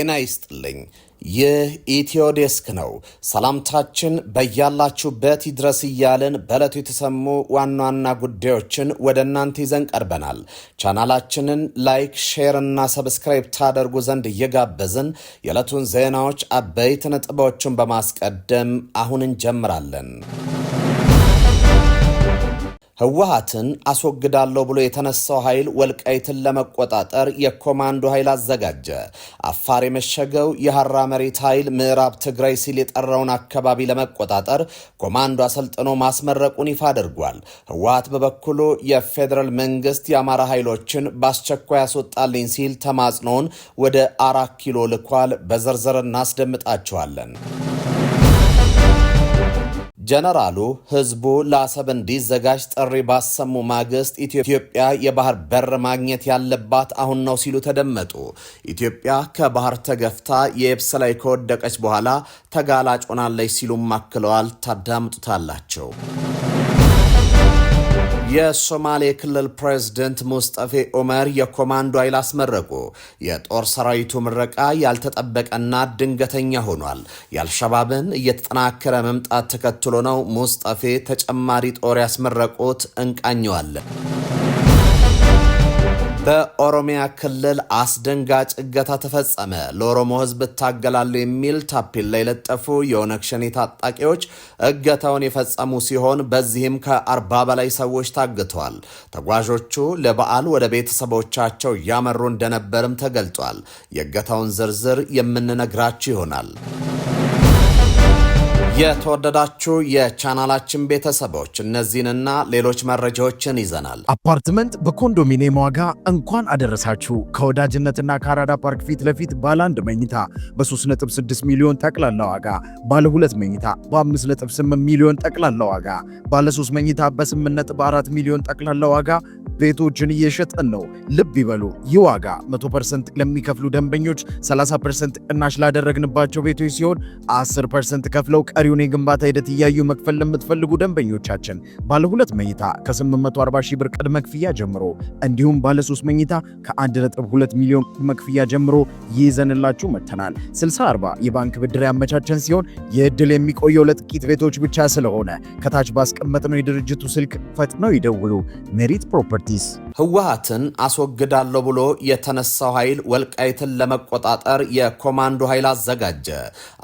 ጤና ይስጥልኝ። ይህ ኢትዮ ዴስክ ነው። ሰላምታችን በያላችሁበት ይድረስ እያልን በዕለቱ የተሰሙ ዋና ዋና ጉዳዮችን ወደ እናንተ ይዘን ቀርበናል። ቻናላችንን ላይክ፣ ሼር እና ሰብስክራይብ ታደርጉ ዘንድ እየጋበዝን የዕለቱን ዜናዎች አበይት ነጥቦችን በማስቀደም አሁን እንጀምራለን። ህወሓትን አስወግዳለሁ ብሎ የተነሳው ኃይል ወልቃይትን ለመቆጣጠር የኮማንዶ ኃይል አዘጋጀ። አፋር የመሸገው የሐራ መሬት ኃይል ምዕራብ ትግራይ ሲል የጠራውን አካባቢ ለመቆጣጠር ኮማንዶ አሰልጥኖ ማስመረቁን ይፋ አድርጓል። ህወሓት በበኩሉ የፌዴራል መንግስት የአማራ ኃይሎችን በአስቸኳይ ያስወጣልኝ ሲል ተማጽኖውን ወደ 4 ኪሎ ልኳል። በዝርዝር እናስደምጣቸዋለን። ጀነራሉ ህዝቡ ለአሰብ እንዲዘጋጅ ጥሪ ባሰሙ ማግስት ኢትዮጵያ የባህር በር ማግኘት ያለባት አሁን ነው ሲሉ ተደመጡ። ኢትዮጵያ ከባህር ተገፍታ የየብስ ላይ ከወደቀች በኋላ ተጋላጭ ሆናለች ሲሉም አክለዋል። ታዳምጡታላቸው። የሶማሌ ክልል ፕሬዝዳንት ሙስጠፌ ዑመር የኮማንዶ ኃይል አስመረቁ። የጦር ሰራዊቱ ምረቃ ያልተጠበቀና ድንገተኛ ሆኗል። የአልሸባብን እየተጠናከረ መምጣት ተከትሎ ነው ሙስጠፌ ተጨማሪ ጦር ያስመረቁት። እንቃኘዋለን። በኦሮሚያ ክልል አስደንጋጭ እገታ ተፈጸመ። ለኦሮሞ ህዝብ እታገላለሁ የሚል ታፔላ የለጠፉ የኦነግ ሸኔ ታጣቂዎች እገታውን የፈጸሙ ሲሆን በዚህም ከ40 በላይ ሰዎች ታግተዋል። ተጓዦቹ ለበዓል ወደ ቤተሰቦቻቸው እያመሩ እንደነበርም ተገልጿል። የእገታውን ዝርዝር የምንነግራችሁ ይሆናል። የተወደዳችሁ የቻናላችን ቤተሰቦች እነዚህንና ሌሎች መረጃዎችን ይዘናል። አፓርትመንት በኮንዶሚኒየም ዋጋ እንኳን አደረሳችሁ። ከወዳጅነትና ከአራዳ ፓርክ ፊት ለፊት ባለ 1 መኝታ በ3.6 ሚሊዮን ጠቅላላ ዋጋ፣ ባለ 2 መኝታ በ5.8 ሚሊዮን ጠቅላላ ዋጋ፣ ባለ 3 መኝታ በ8.4 ሚሊዮን ጠቅላላ ዋጋ ቤቶችን እየሸጠን ነው። ልብ ይበሉ፣ ይህ ዋጋ 100% ለሚከፍሉ ደንበኞች 30% ቅናሽ ላደረግንባቸው ቤቶች ሲሆን 10% ከፍለው ቀሪውን የግንባታ ሂደት እያዩ መክፈል ለምትፈልጉ ደንበኞቻችን ባለ 2 መኝታ ከ840 ሺህ ብር ቅድመ ክፍያ ጀምሮ እንዲሁም ባለ 3 መኝታ ከ1.2 ሚሊዮን ቅድመ ክፍያ ጀምሮ ይዘንላችሁ መጥተናል። 60/40 የባንክ ብድር ያመቻቸን ሲሆን የዕድል የሚቆየው ለጥቂት ቤቶች ብቻ ስለሆነ ከታች ባስቀመጥነው የድርጅቱ ስልክ ፈጥነው ይደውሉ። ሜሪት ፕሮፐርቲ። ህወሓትን አስወግዳለሁ ብሎ የተነሳው ኃይል ወልቃይትን ለመቆጣጠር የኮማንዶ ኃይል አዘጋጀ።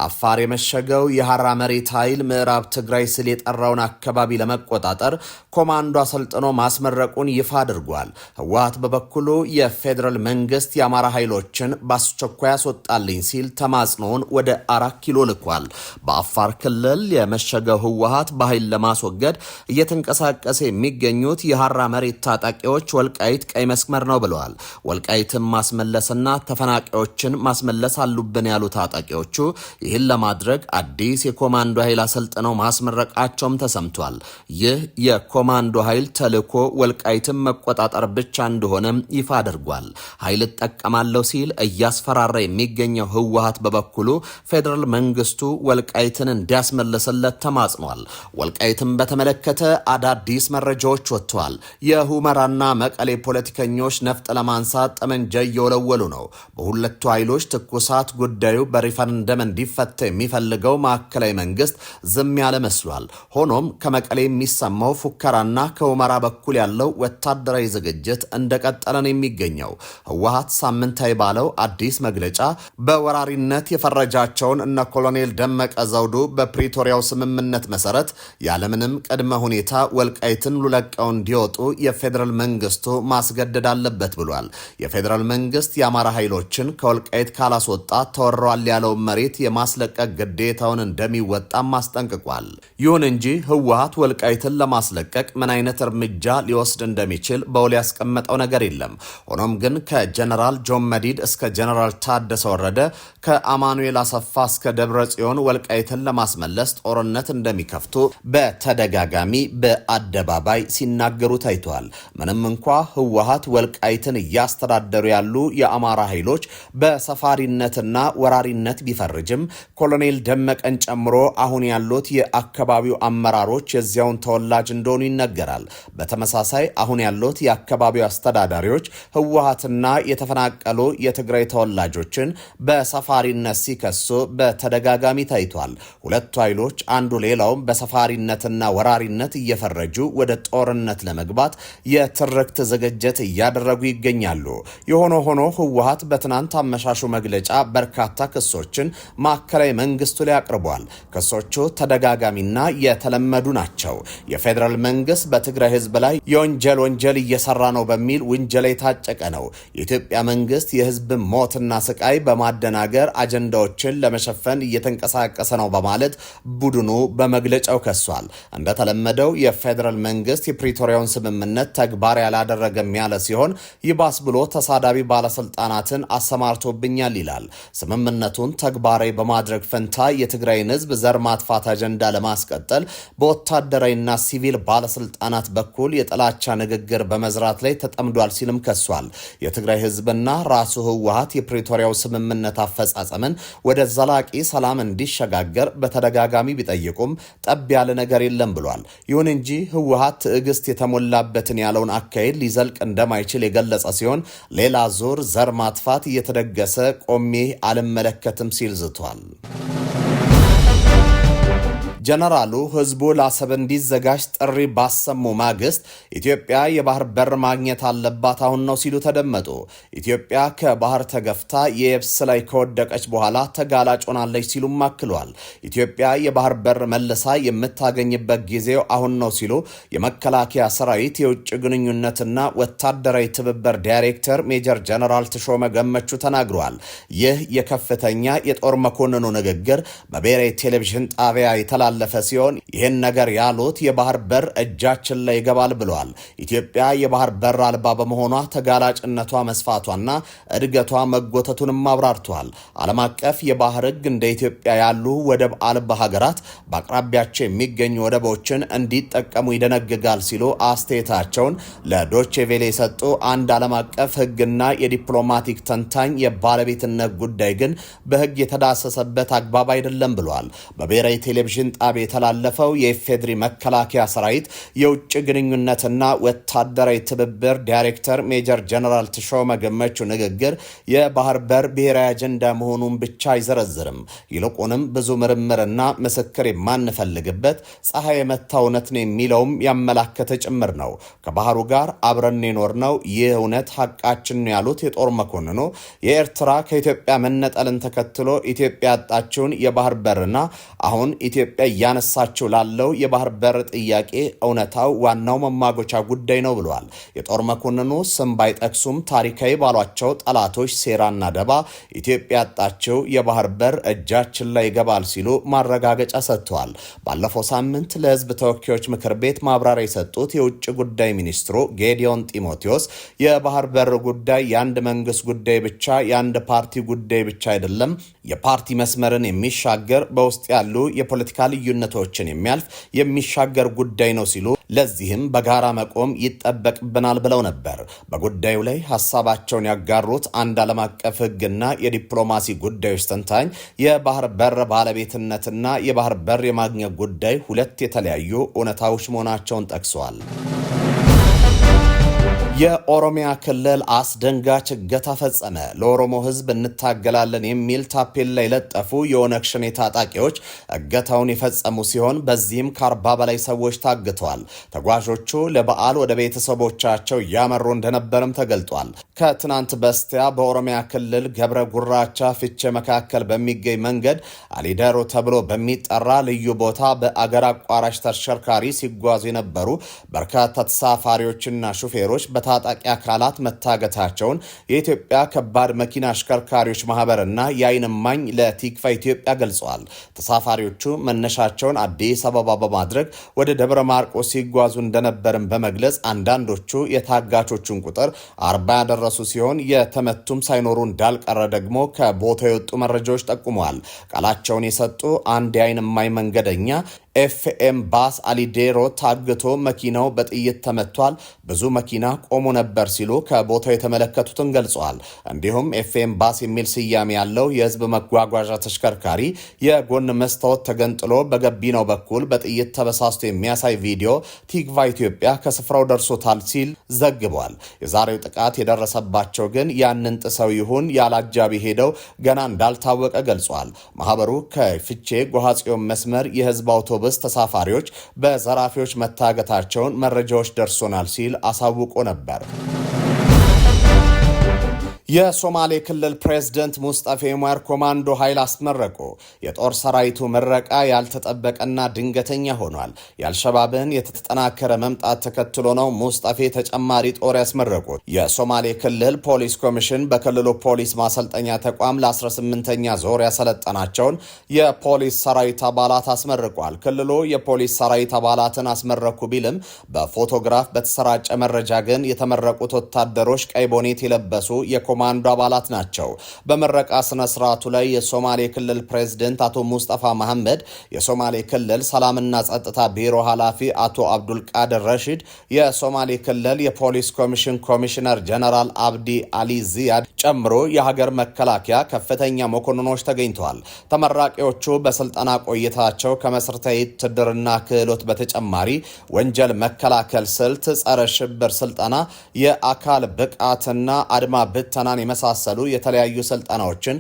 አፋር የመሸገው የሐራ መሬት ኃይል ምዕራብ ትግራይ ሲል የጠራውን አካባቢ ለመቆጣጠር ኮማንዶ አሰልጥኖ ማስመረቁን ይፋ አድርጓል። ህወሓት በበኩሉ የፌዴራል መንግስት የአማራ ኃይሎችን በአስቸኳይ ያስወጣልኝ ሲል ተማጽኖውን ወደ 4 ኪሎ ልኳል። በአፋር ክልል የመሸገው ህወሓት በኃይል ለማስወገድ እየተንቀሳቀሰ የሚገኙት የሐራ መሬት ታጣቂዎች ወልቃይት ቀይ መስመር ነው ብለዋል። ወልቃይትን ማስመለስና ተፈናቃዮችን ማስመለስ አሉብን ያሉ ታጣቂዎቹ ይህን ለማድረግ አዲስ የኮማንዶ ኃይል አሰልጥነው ማስመረቃቸውም ተሰምቷል። ይህ የኮማንዶ ኃይል ተልዕኮ ወልቃይትን መቆጣጠር ብቻ እንደሆነም ይፋ አድርጓል። ኃይል እጠቀማለሁ ሲል እያስፈራራ የሚገኘው ህወሓት በበኩሉ ፌዴራል መንግስቱ ወልቃይትን እንዲያስመልስለት ተማጽኗል። ወልቃይትን በተመለከተ አዳዲስ መረጃዎች ወጥተዋል። የሁመራና መቀሌ ፖለቲከኞች ነፍጥ ለማንሳት ጠመንጃ እየወለወሉ ነው። በሁለቱ ኃይሎች ትኩሳት ጉዳዩ በሪፈረንደም እንዲፈታ የሚፈልገው ማዕከላዊ መንግስት ዝም ያለ መስሏል። ሆኖም ከመቀሌ የሚሰማው ፉከራና ከሁመራ በኩል ያለው ወታደራዊ ዝግጅት እንደቀጠለ ነው የሚገኘው። ህወሓት ሳምንታዊ ባለው አዲስ መግለጫ በወራሪነት የፈረጃቸውን እነ ኮሎኔል ደመቀ ዘውዱ በፕሪቶሪያው ስምምነት መሰረት ያለምንም ቅድመ ሁኔታ ወልቃይትን ለቀው እንዲወጡ የፌዴራል መንግስቱ ማስገደድ አለበት ብሏል። የፌዴራል መንግስት የአማራ ኃይሎችን ከወልቃይት ካላስወጣ ተወረዋል ያለውን መሬት የማስለቀቅ ግዴታውን እንደሚወጣም አስጠንቅቋል። ይሁን እንጂ ህወሓት ወልቃይትን ለማስለቀቅ ምን አይነት እርምጃ ሊወስድ እንደሚችል በውል ያስቀመጠው ነገር የለም። ሆኖም ግን ከጀነራል ጆን መዲድ እስከ ጀነራል ታደሰ ወረደ፣ ከአማኑኤል አሰፋ እስከ ደብረ ጽዮን ወልቃይትን ለማስመለስ ጦርነት እንደሚከፍቱ በተደጋጋሚ በአደባባይ ሲናገሩ ታይተዋል። ምንም እንኳ እንኳ ህወሓት ወልቃይትን እያስተዳደሩ ያሉ የአማራ ኃይሎች በሰፋሪነትና ወራሪነት ቢፈርጅም ኮሎኔል ደመቀን ጨምሮ አሁን ያሉት የአካባቢው አመራሮች የዚያውን ተወላጅ እንደሆኑ ይነገራል። በተመሳሳይ አሁን ያሉት የአካባቢው አስተዳዳሪዎች ህወሓትና የተፈናቀሉ የትግራይ ተወላጆችን በሰፋሪነት ሲከሱ በተደጋጋሚ ታይቷል። ሁለቱ ኃይሎች አንዱ ሌላውም በሰፋሪነትና ወራሪነት እየፈረጁ ወደ ጦርነት ለመግባት የትርክት ዝግጅት እያደረጉ ይገኛሉ። የሆነ ሆኖ ህወሓት በትናንት አመሻሹ መግለጫ በርካታ ክሶችን ማዕከላዊ መንግስቱ ላይ አቅርቧል። ክሶቹ ተደጋጋሚና የተለመዱ ናቸው። የፌዴራል መንግስት በትግራይ ህዝብ ላይ ወንጀል እየሰራ ነው በሚል ውንጀላ የታጨቀ ነው። የኢትዮጵያ መንግስት የህዝብ ሞትና ስቃይ በማደናገር አጀንዳዎችን ለመሸፈን እየተንቀሳቀሰ ነው በማለት ቡድኑ በመግለጫው ከሷል። እንደተለመደው የፌዴራል መንግስት የፕሪቶሪያውን ስምምነት ተግባር ያላደረገም ያለ ሲሆን ይባስ ብሎ ተሳዳቢ ባለስልጣናትን አሰማርቶብኛል ይላል። ስምምነቱን ተግባራዊ በማድረግ ፈንታ የትግራይን ህዝብ ዘር ማጥፋት አጀንዳ ለማስቀጠል በወታደራዊና ሲቪል ባለስልጣናት በኩል የጥላቻ ንግግር በመዝራት ላይ ተጠምዷል ሲልም ከሷል። የትግራይ ህዝብና ራሱ ህወሓት የፕሪቶሪያው ስምምነት አፈጻጸምን ወደ ዘላቂ ሰላም እንዲሸጋገር በተደጋጋሚ ቢጠይቁም ጠብ ያለ ነገር የለም ብሏል። ይሁን እንጂ ህወሓት ትዕግስት የተሞላበትን ያለውን አካሄድ ሊዘልቅ እንደማይችል የገለጸ ሲሆን ሌላ ዙር ዘር ማጥፋት እየተደገሰ ቆሜ አልመለከትም ሲል ዝቷል። ጀነራሉ ህዝቡ ለአሰብ እንዲዘጋጅ ጥሪ ባሰሙ ማግስት ኢትዮጵያ የባህር በር ማግኘት አለባት አሁን ነው ሲሉ ተደመጡ። ኢትዮጵያ ከባህር ተገፍታ የየብስ ላይ ከወደቀች በኋላ ተጋላጭ ሆናለች ሲሉም አክሏል። ኢትዮጵያ የባህር በር መልሳ የምታገኝበት ጊዜው አሁን ነው ሲሉ የመከላከያ ሰራዊት የውጭ ግንኙነትና ወታደራዊ ትብብር ዳይሬክተር ሜጀር ጀነራል ተሾመ ገመቹ ተናግረዋል። ይህ የከፍተኛ የጦር መኮንኑ ንግግር በብሔራዊ ቴሌቪዥን ጣቢያ የተላለፈ ሲሆን ይህን ነገር ያሉት የባህር በር እጃችን ላይ ይገባል ብለዋል። ኢትዮጵያ የባህር በር አልባ በመሆኗ ተጋላጭነቷ መስፋቷና እድገቷ መጎተቱንም አብራርተዋል። ዓለም አቀፍ የባህር ሕግ እንደ ኢትዮጵያ ያሉ ወደብ አልባ ሀገራት በአቅራቢያቸው የሚገኙ ወደቦችን እንዲጠቀሙ ይደነግጋል ሲሉ አስተያየታቸውን ለዶቼ ቬለ የሰጡ አንድ ዓለም አቀፍ ሕግና የዲፕሎማቲክ ተንታኝ የባለቤትነት ጉዳይ ግን በሕግ የተዳሰሰበት አግባብ አይደለም ብለዋል። በብሔራዊ ቴሌቪዥን ጣቢያ የተላለፈው የኢፌድሪ መከላከያ ሰራዊት የውጭ ግንኙነትና ወታደራዊ ትብብር ዳይሬክተር ሜጀር ጀነራል ተሾመ ገመቹ ንግግር የባህር በር ብሔራዊ አጀንዳ መሆኑን ብቻ አይዘረዝርም። ይልቁንም ብዙ ምርምርና ምስክር የማንፈልግበት ፀሐይ የመታ እውነት ነው የሚለውም ያመላከተ ጭምር ነው። ከባህሩ ጋር አብረን የኖርነው ይህ እውነት ሐቃችን ነው ያሉት የጦር መኮንኑ የኤርትራ ከኢትዮጵያ መነጠልን ተከትሎ ኢትዮጵያ ያጣችውን የባህር በርና አሁን ኢትዮጵያ እያነሳችው ላለው የባህር በር ጥያቄ እውነታው ዋናው መማጎቻ ጉዳይ ነው ብለዋል። የጦር መኮንኑ ስም ባይጠቅሱም ታሪካዊ ባሏቸው ጠላቶች ሴራና ደባ ኢትዮጵያ ያጣችው የባህር በር እጃችን ላይ ይገባል ሲሉ ማረጋገጫ ሰጥተዋል። ባለፈው ሳምንት ለሕዝብ ተወካዮች ምክር ቤት ማብራሪያ የሰጡት የውጭ ጉዳይ ሚኒስትሩ ጌዲዮን ጢሞቴዎስ የባህር በር ጉዳይ የአንድ መንግስት ጉዳይ ብቻ የአንድ ፓርቲ ጉዳይ ብቻ አይደለም፣ የፓርቲ መስመርን የሚሻገር በውስጥ ያሉ የፖለቲካ ልዩነቶችን የሚሻገር ጉዳይ ነው ሲሉ ለዚህም በጋራ መቆም ይጠበቅብናል ብለው ነበር። በጉዳዩ ላይ ሀሳባቸውን ያጋሩት አንድ ዓለም አቀፍ ሕግና የዲፕሎማሲ ጉዳዮች ተንታኝ የባህር በር ባለቤትነትና የባህር በር የማግኘት ጉዳይ ሁለት የተለያዩ እውነታዎች መሆናቸውን ጠቅሰዋል። የኦሮሚያ ክልል አስደንጋጭ እገታ ፈጸመ። ለኦሮሞ ሕዝብ እንታገላለን የሚል ታፔላ የለጠፉ የኦነግ ሸኔ ታጣቂዎች እገታውን የፈጸሙ ሲሆን በዚህም ከ40 በላይ ሰዎች ታግተዋል። ተጓዦቹ ለበዓል ወደ ቤተሰቦቻቸው እያመሩ እንደነበርም ተገልጧል። ከትናንት በስቲያ በኦሮሚያ ክልል ገብረ ጉራቻ ፍቼ መካከል በሚገኝ መንገድ አሊደሮ ተብሎ በሚጠራ ልዩ ቦታ በአገር አቋራጭ ተሽከርካሪ ሲጓዙ የነበሩ በርካታ ተሳፋሪዎችና ሹፌሮች ታጣቂ አካላት መታገታቸውን የኢትዮጵያ ከባድ መኪና አሽከርካሪዎች ማህበርና የዓይን እማኝ ለቲክቫ ኢትዮጵያ ገልጸዋል። ተሳፋሪዎቹ መነሻቸውን አዲስ አበባ በማድረግ ወደ ደብረ ማርቆስ ሲጓዙ እንደነበርም በመግለጽ አንዳንዶቹ የታጋቾቹን ቁጥር 40 ያደረሱ ሲሆን የተመቱም ሳይኖሩ እንዳልቀረ ደግሞ ከቦታው የወጡ መረጃዎች ጠቁመዋል። ቃላቸውን የሰጡ አንድ የዓይን እማኝ መንገደኛ ኤፍኤም ባስ አሊዴሮ ታግቶ መኪናው በጥይት ተመቷል፣ ብዙ መኪና ያቆሙ ነበር ሲሉ ከቦታው የተመለከቱትን ገልጸዋል። እንዲሁም ኤፍኤም ባስ የሚል ስያሜ ያለው የህዝብ መጓጓዣ ተሽከርካሪ የጎን መስታወት ተገንጥሎ በገቢናው በኩል በጥይት ተበሳስቶ የሚያሳይ ቪዲዮ ቲግቫ ኢትዮጵያ ከስፍራው ደርሶታል ሲል ዘግቧል። የዛሬው ጥቃት የደረሰባቸው ግን ያንን ጥሰው ይሁን ያለ አጃቢ ሄደው ገና እንዳልታወቀ ገልጿል። ማህበሩ ከፍቼ ጎሐጽዮን መስመር የህዝብ አውቶቡስ ተሳፋሪዎች በዘራፊዎች መታገታቸውን መረጃዎች ደርሶናል ሲል አሳውቆ ነበር። የሶማሌ ክልል ፕሬዝደንት ሙስጠፌ ዑመር ኮማንዶ ኃይል አስመረቁ። የጦር ሰራዊቱ ምረቃ ያልተጠበቀና ድንገተኛ ሆኗል። የአልሸባብን የተጠናከረ መምጣት ተከትሎ ነው ሙስጠፌ ተጨማሪ ጦር ያስመረቁት። የሶማሌ ክልል ፖሊስ ኮሚሽን በክልሉ ፖሊስ ማሰልጠኛ ተቋም ለ18ኛ ዞር ያሰለጠናቸውን የፖሊስ ሰራዊት አባላት አስመርቋል። ክልሉ የፖሊስ ሰራዊት አባላትን አስመረኩ ቢልም በፎቶግራፍ በተሰራጨ መረጃ ግን የተመረቁት ወታደሮች ቀይ ቦኔት የለበሱ ኮማንዶ አባላት ናቸው። በምረቃ ስነ ስርዓቱ ላይ የሶማሌ ክልል ፕሬዝደንት አቶ ሙስጠፋ መሐመድ፣ የሶማሌ ክልል ሰላምና ጸጥታ ቢሮ ኃላፊ አቶ አብዱልቃድር ረሺድ፣ የሶማሌ ክልል የፖሊስ ኮሚሽን ኮሚሽነር ጀነራል አብዲ አሊ ዚያድ ጨምሮ የሀገር መከላከያ ከፍተኛ መኮንኖች ተገኝተዋል። ተመራቂዎቹ በስልጠና ቆይታቸው ከመሰረታዊ ውትድርና ክህሎት በተጨማሪ ወንጀል መከላከል ስልት፣ ጸረ ሽብር ስልጠና፣ የአካል ብቃትና አድማ ብተና የመሳሰሉ የተለያዩ ስልጠናዎችን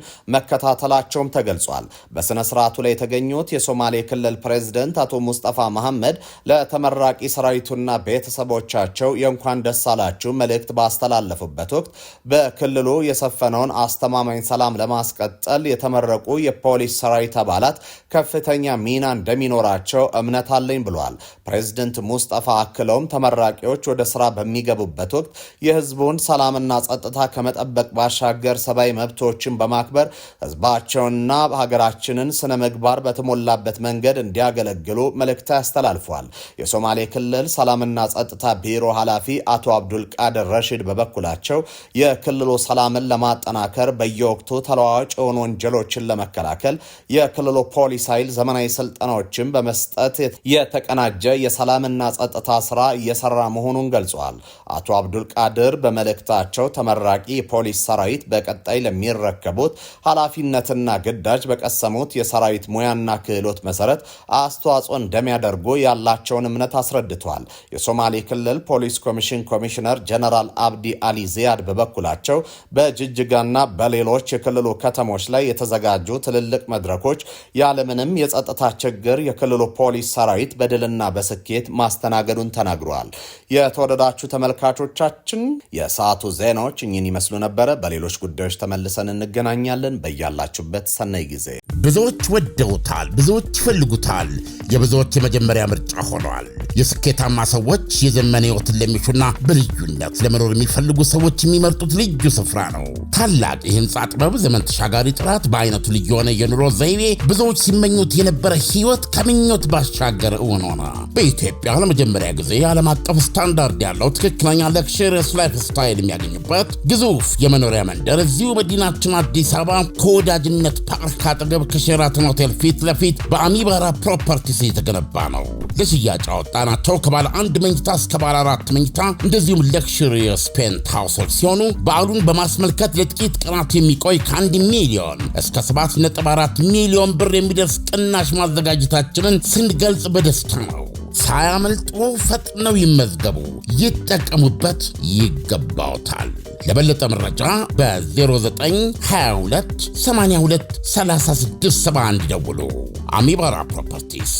መከታተላቸውም ተገልጿል። በስነ ስርዓቱ ላይ የተገኙት የሶማሌ ክልል ፕሬዝደንት አቶ ሙስጠፋ መሐመድ ለተመራቂ ሰራዊቱና ቤተሰቦቻቸው የእንኳን ደስ አላችሁ መልእክት ባስተላለፉበት ወቅት በክልሉ የሰፈነውን አስተማማኝ ሰላም ለማስቀጠል የተመረቁ የፖሊስ ሰራዊት አባላት ከፍተኛ ሚና እንደሚኖራቸው እምነት አለኝ ብለዋል። ፕሬዝደንት ሙስጠፋ አክለውም ተመራቂዎች ወደ ስራ በሚገቡበት ወቅት የህዝቡን ሰላምና ጸጥታ ከመጠበቅ ባሻገር ሰብአዊ መብቶችን በማክበር ህዝባቸውንና ሀገራችንን ስነ ምግባር በተሞላበት መንገድ እንዲያገለግሉ መልእክት ያስተላልፏል። የሶማሌ ክልል ሰላምና ጸጥታ ቢሮ ኃላፊ አቶ አብዱልቃድር ረሺድ በበኩላቸው የክልሉ ሰላምን ለማጠናከር በየወቅቱ ተለዋዋጭ የሆኑ ወንጀሎችን ለመከላከል የክልሉ ፖሊስ ኃይል ዘመናዊ ስልጠናዎችን በመስጠት የተቀናጀ የሰላምና ጸጥታ ስራ እየሰራ መሆኑን ገልጸዋል። አቶ አብዱልቃድር በመልእክታቸው ተመራቂ ፖሊስ ሰራዊት በቀጣይ ለሚረከቡት ኃላፊነትና ግዳጅ በቀሰሙት የሰራዊት ሙያና ክህሎት መሰረት አስተዋጽኦ እንደሚያደርጉ ያላቸውን እምነት አስረድተዋል። የሶማሌ ክልል ፖሊስ ኮሚሽን ኮሚሽነር ጀነራል አብዲ አሊ ዚያድ በበኩላቸው በጅጅጋና በሌሎች የክልሉ ከተሞች ላይ የተዘጋጁ ትልልቅ መድረኮች ያለምንም የጸጥታ ችግር የክልሉ ፖሊስ ሰራዊት በድልና በስኬት ማስተናገዱን ተናግረዋል። የተወደዳችሁ ተመልካቾቻችን የሰዓቱ ዜናዎች እኚህን ይመስሉ ነበረ። በሌሎች ጉዳዮች ተመልሰን እንገናኛለን። በያላችሁበት ሰናይ ጊዜ። ብዙዎች ወደውታል፣ ብዙዎች ይፈልጉታል፣ የብዙዎች የመጀመሪያ ምርጫ ሆኗል። የስኬታማ ሰዎች የዘመን ህይወትን ለሚሹና በልዩነት ለመኖር የሚፈልጉ ሰዎች የሚመርጡት ልዩ ስፍራ ነው። ታላቅ የህንፃ ጥበብ፣ ዘመን ተሻጋሪ ጥራት፣ በአይነቱ ልዩ የሆነ የኑሮ ዘይቤ፣ ብዙዎች ሲመኙት የነበረ ህይወት ከምኞት ባሻገር እውን ሆነ። በኢትዮጵያ ለመጀመሪያ ጊዜ ዓለም አቀፍ ስታንዳርድ ያለው ትክክለኛ ለክሽርስ ላይፍ ስታይል የሚያገኙበት ግዙፍ የመኖሪያ መንደር እዚሁ መዲናችን አዲስ አበባ ከወዳጅነት ፓርክ አጠገብ ከሼራተን ሆቴል ፊት ለፊት በአሚባራ ፕሮፐርቲስ የተገነባ ነው። ለሽያጭ አወጣናቸው ከባለ አንድ መኝታ እስከ ባለ 4 መኝታ እንደዚሁም ለክሽሪየስ ፔንት ሃውሶች ሲሆኑ በዓሉን በማስመልከት ለጥቂት ቀናት የሚቆይ ከ1 ሚሊዮን እስከ 7.4 ሚሊዮን ብር የሚደርስ ቅናሽ ማዘጋጀታችንን ስንገልጽ በደስታ ነው። ሳያመልጡ ፈጥነው ይመዝገቡ፣ ይጠቀሙበት፣ ይገባውታል። ለበለጠ መረጃ በ0922 82 3671 ደውሉ። አሚባራ ፕሮፐርቲስ